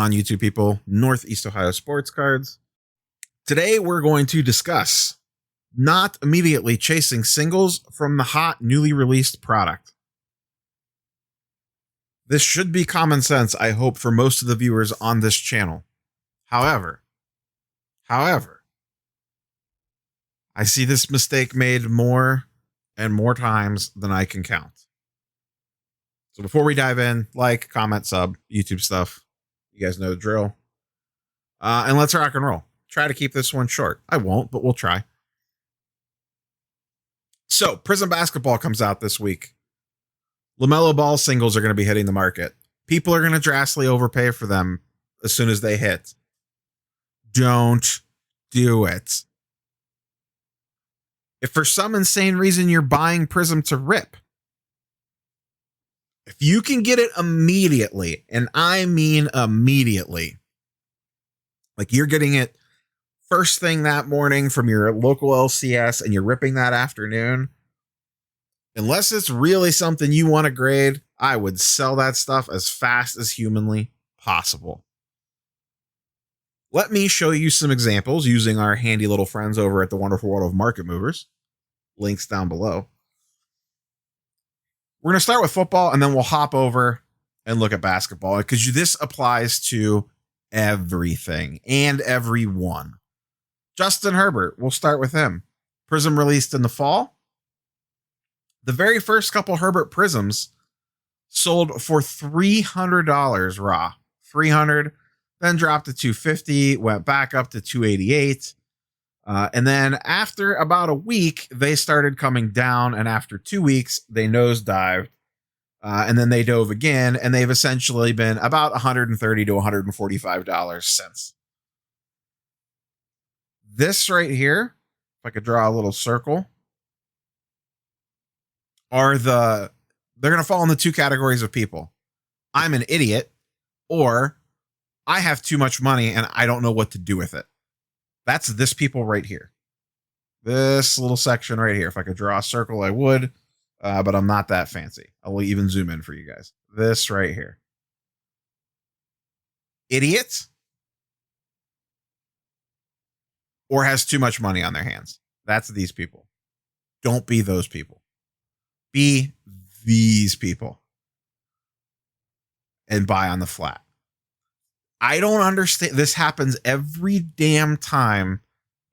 on, YouTube people? Northeast Ohio Sports Cards. Today we're going to discuss not immediately chasing singles from the hot, newly released product. This should be common sense, I hope, for most of the viewers on this channel. However, I see this mistake made more and more times than I can count. So before we dive in, like, comment, sub, YouTube stuff. You guys know the drill. And let's rock and roll. Try to keep this one short. I won't, but we'll try. So, Prism Basketball comes out this week. Lamelo Ball singles are going to be hitting the market. People are going to drastically overpay for them as soon as they hit. Don't do it. If for some insane reason you're buying Prism to rip, if you can get it immediately, and I mean immediately, like you're getting it first thing that morning from your local LCS and you're ripping that afternoon, unless it's really something you want to grade, I would sell that stuff as fast as humanly possible. Let me show you some examples using our handy little friends over at the wonderful world of market movers. Links down below. We're going to start with football and then we'll hop over and look at basketball because this applies to everything and everyone. Justin Herbert, we'll start with him. Prism released in the fall. The very first couple Herbert Prisms sold for $300 raw. $300, then dropped to $250, went back up to $288. And then after about a week, they started coming down. And after 2 weeks, they nosedived. And then they dove again. And they've essentially been about $130 to $145 since. This right here, if I could draw a little circle, they're going to fall in the two categories of people. I'm an idiot, or I have too much money and I don't know what to do with it. That's this people right here. This little section right here. If I could draw a circle, I would, but I'm not that fancy. I will even zoom in for you guys. This right here. Idiot, or has too much money on their hands. That's these people. Don't be those people. Be these people. And buy on the flat. I don't understand. This happens every damn time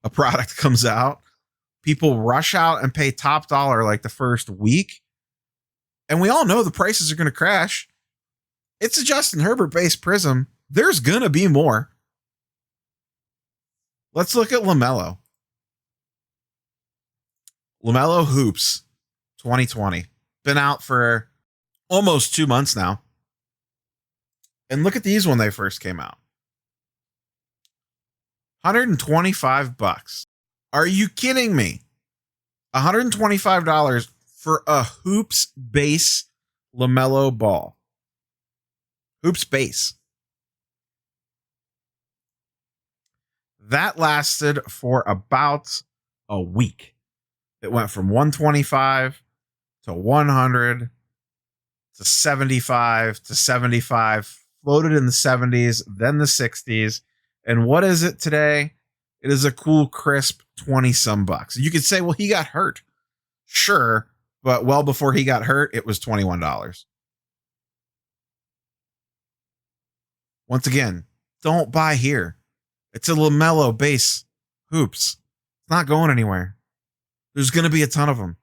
a product comes out. People rush out and pay top dollar like the first week. And we all know the prices are going to crash. It's a Justin Herbert based Prism. There's going to be more. Let's look at Lamelo. Lamelo Hoops 2020. Been out for almost 2 months now. And look at these when they first came out. $125. Are you kidding me? $125 for a Hoops base Lamelo Ball. Hoops base. That lasted for about a week. It went from 125 to 100 to 75 to 75. Floated in the 70s, then the 60s. And what is it today? It is a cool, crisp 20-some bucks. You could say, well, he got hurt. Sure, but well before he got hurt, it was $21. Once again, don't buy here. It's a Lamelo base Hoops. It's not going anywhere. There's going to be a ton of them.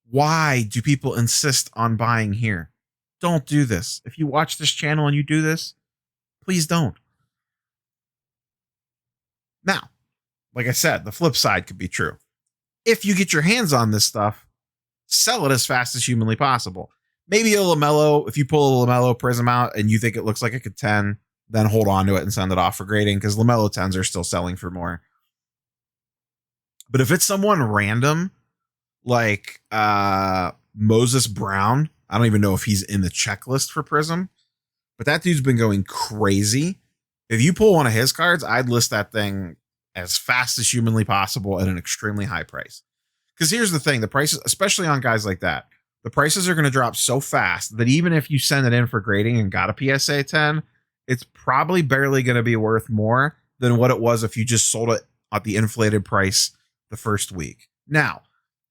Why do people insist on buying here? Don't do this. If you watch this channel and you do this, please don't. Now, like I said, the flip side could be true. If you get your hands on this stuff, sell it as fast as humanly possible. Maybe a Lamelo, if you pull a Lamelo Prism out and you think it looks like a 10, then hold on to it and send it off for grading because Lamelo 10s are still selling for more. But if it's someone random, like Moses Brown, I don't even know if he's in the checklist for Prism, but that dude's been going crazy. If you pull one of his cards, I'd list that thing as fast as humanly possible at an extremely high price. Because here's the thing, the prices, especially on guys like that, the prices are going to drop so fast that even if you send it in for grading and got a PSA 10, it's probably barely going to be worth more than what it was if you just sold it at the inflated price the first week. Now,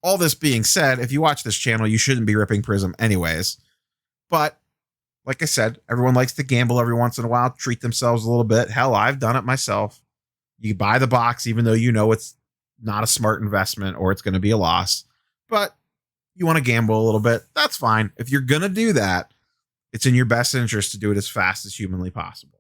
all this being said, if you watch this channel, you shouldn't be ripping Prism anyways. But like I said, everyone likes to gamble every once in a while, treat themselves a little bit. Hell, I've done it myself. You buy the box, even though you know it's not a smart investment or it's going to be a loss, but you want to gamble a little bit. That's fine. If you're going to do that, it's in your best interest to do it as fast as humanly possible.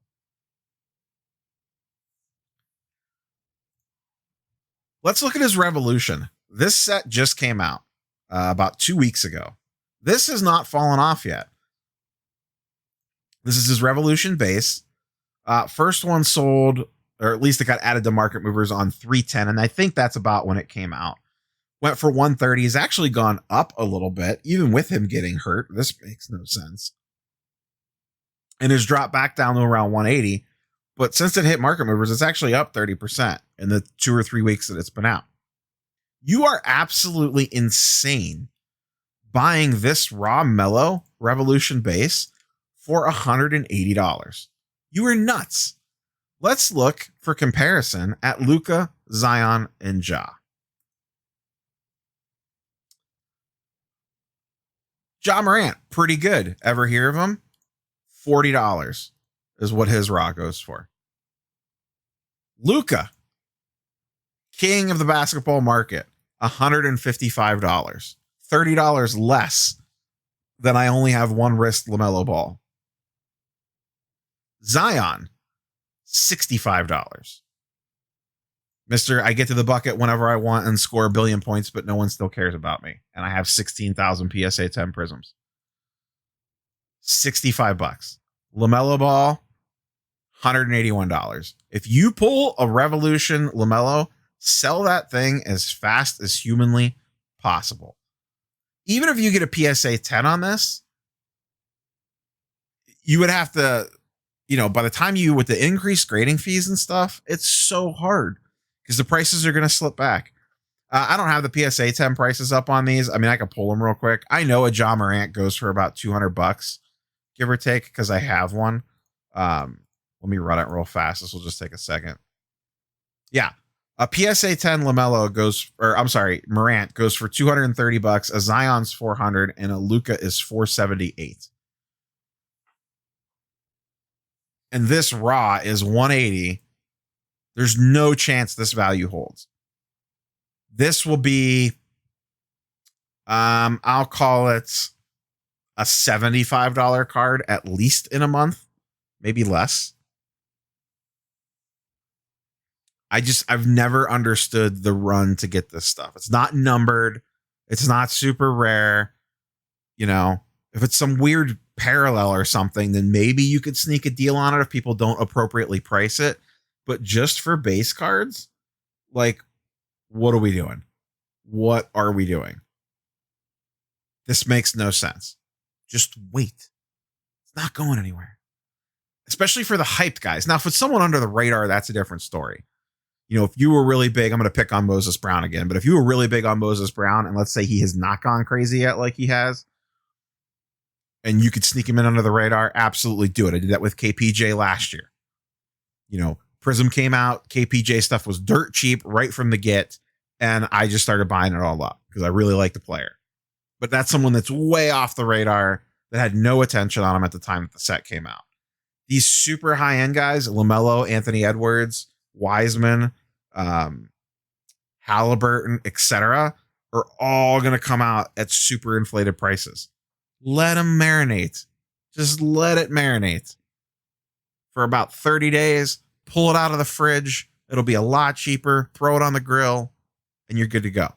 Let's look at his Revolution. This set just came out about 2 weeks ago. This has not fallen off yet. This is his Revolution base. First one sold, or at least it got added to Market Movers on 310, and I think that's about when it came out. Went for 130. He's actually gone up a little bit, even with him getting hurt. This makes no sense. And has dropped back down to around 180. But since it hit Market Movers, it's actually up 30% in the 2 or 3 weeks that it's been out. You are absolutely insane buying this raw Melo Revolution base for $180. You are nuts. Let's look for comparison at Luka, Zion, and Ja. Ja Morant, pretty good. Ever hear of him? $40 is what his raw goes for. Luka, king of the basketball market, $155. $30 less than I only have one wrist Lamelo Ball. Zion, $65. Mr. I get to the bucket whenever I want and score 1 billion points, but no one still cares about me. And I have 16,000 PSA 10 prisms. $65. Lamelo Ball, $181. If you pull a Revolution Lamelo, sell that thing as fast as humanly possible. Even if you get a PSA 10 on this, you would have to, by the time you, with the increased grading fees and stuff, it's so hard because the prices are going to slip back. I don't have the PSA 10 prices up on these. I mean, I can pull them real quick. I know a Ja Morant goes for about $200, give or take, because I have one. Let me run it real fast. This will just take a second. Yeah. A PSA 10 Lamelo Morant goes for $230. A Zion's $400 and a Luka is $478. And this raw is $180. There's no chance this value holds. This will be, I'll call it a $75 card at least in a month, maybe less. I've never understood the run to get this stuff. It's not numbered. It's not super rare. If it's some weird parallel or something, then maybe you could sneak a deal on it if people don't appropriately price it. But just for base cards, like, what are we doing? What are we doing? This makes no sense. Just wait. It's not going anywhere. Especially for the hyped guys. Now, if it's someone under the radar, that's a different story. If you were really big, I'm going to pick on Moses Brown again, but if you were really big on Moses Brown, and let's say he has not gone crazy yet like he has, and you could sneak him in under the radar, absolutely do it. I did that with KPJ last year. Prism came out, KPJ stuff was dirt cheap right from the get, and I just started buying it all up because I really like the player. But that's someone that's way off the radar that had no attention on him at the time that the set came out. These super high-end guys, LaMelo, Anthony Edwards, Wiseman, Halliburton, etc., are all going to come out at super inflated prices. Let them marinate. Just let it marinate for about 30 days. Pull it out of the fridge. It'll be a lot cheaper. Throw it on the grill, and you're good to go.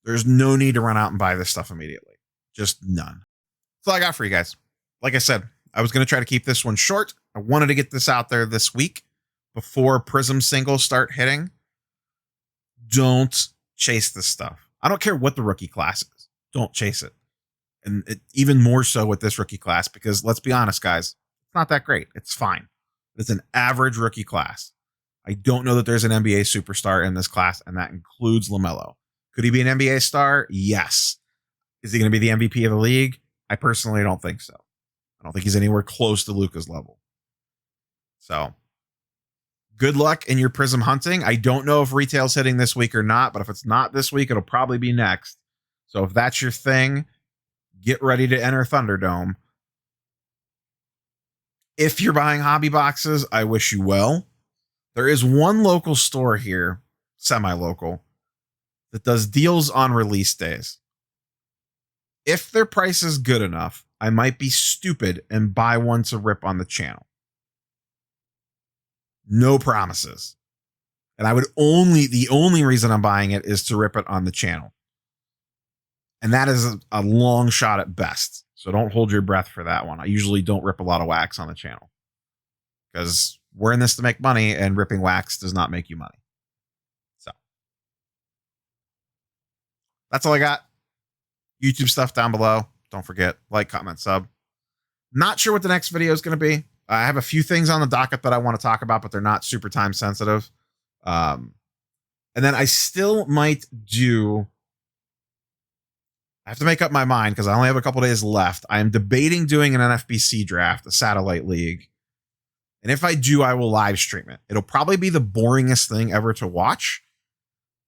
There's no need to run out and buy this stuff immediately. Just none. That's all I got for you guys. Like I said, I was going to try to keep this one short. I wanted to get this out there this week before Prism singles start hitting. Don't chase this stuff. I don't care what the rookie class is. Don't chase it. And even more so with this rookie class, because let's be honest, guys, it's not that great. It's fine. It's an average rookie class. I don't know that there's an NBA superstar in this class, and that includes LaMelo. Could he be an NBA star? Yes. Is he going to be the MVP of the league? I personally don't think so. I don't think he's anywhere close to Luka's level. So good luck in your Prism hunting. I don't know if retail's hitting this week or not, but if it's not this week, it'll probably be next. So if that's your thing, get ready to enter Thunderdome. If you're buying hobby boxes, I wish you well. There is one local store here, semi-local, that does deals on release days. If their price is good enough, I might be stupid and buy one to rip on the channel. No promises. And the only reason I'm buying it is to rip it on the channel. And that is a long shot at best. So don't hold your breath for that one. I usually don't rip a lot of wax on the channel because we're in this to make money, and ripping wax does not make you money. So that's all I got. YouTube stuff down below. Don't forget, like, comment, sub. Not sure what the next video is going to be. I have a few things on the docket that I want to talk about, but they're not super time sensitive. And then I still might do... I have to make up my mind because I only have a couple days left. I am debating doing an NFBC draft, a satellite league. And if I do, I will live stream it. It'll probably be the boringest thing ever to watch.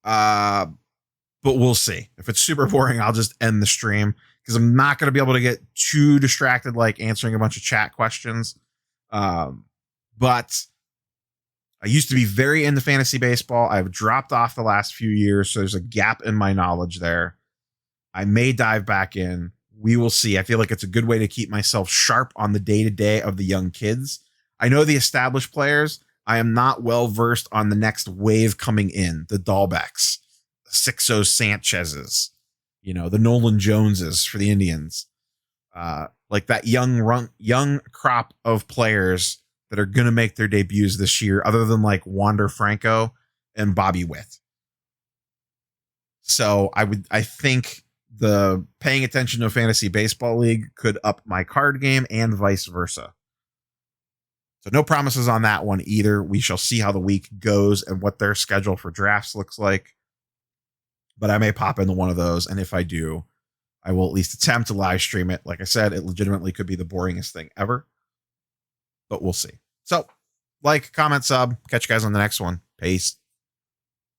But we'll see. If it's super boring, I'll just end the stream because I'm not going to be able to get too distracted, like answering a bunch of chat questions. But I used to be very into fantasy baseball. I've dropped off the last few years, so there's a gap in my knowledge there. I may dive back in. We will see. I feel like it's a good way to keep myself sharp on the day-to-day of the young kids. I know the established players. I am not well-versed on the next wave coming in. The Dahlbecks, the Sixto Sanchez's, the Nolan Joneses for the Indians. Like that young crop of players that are going to make their debuts this year, other than like Wander Franco and Bobby Witt. So I think the paying attention to a fantasy baseball league could up my card game and vice versa. So no promises on that one either. We shall see how the week goes and what their schedule for drafts looks like. But I may pop into one of those. And if I do, I will at least attempt to live stream it. Like I said, it legitimately could be the boringest thing ever, but we'll see. So like, comment, sub, catch you guys on the next one. Peace.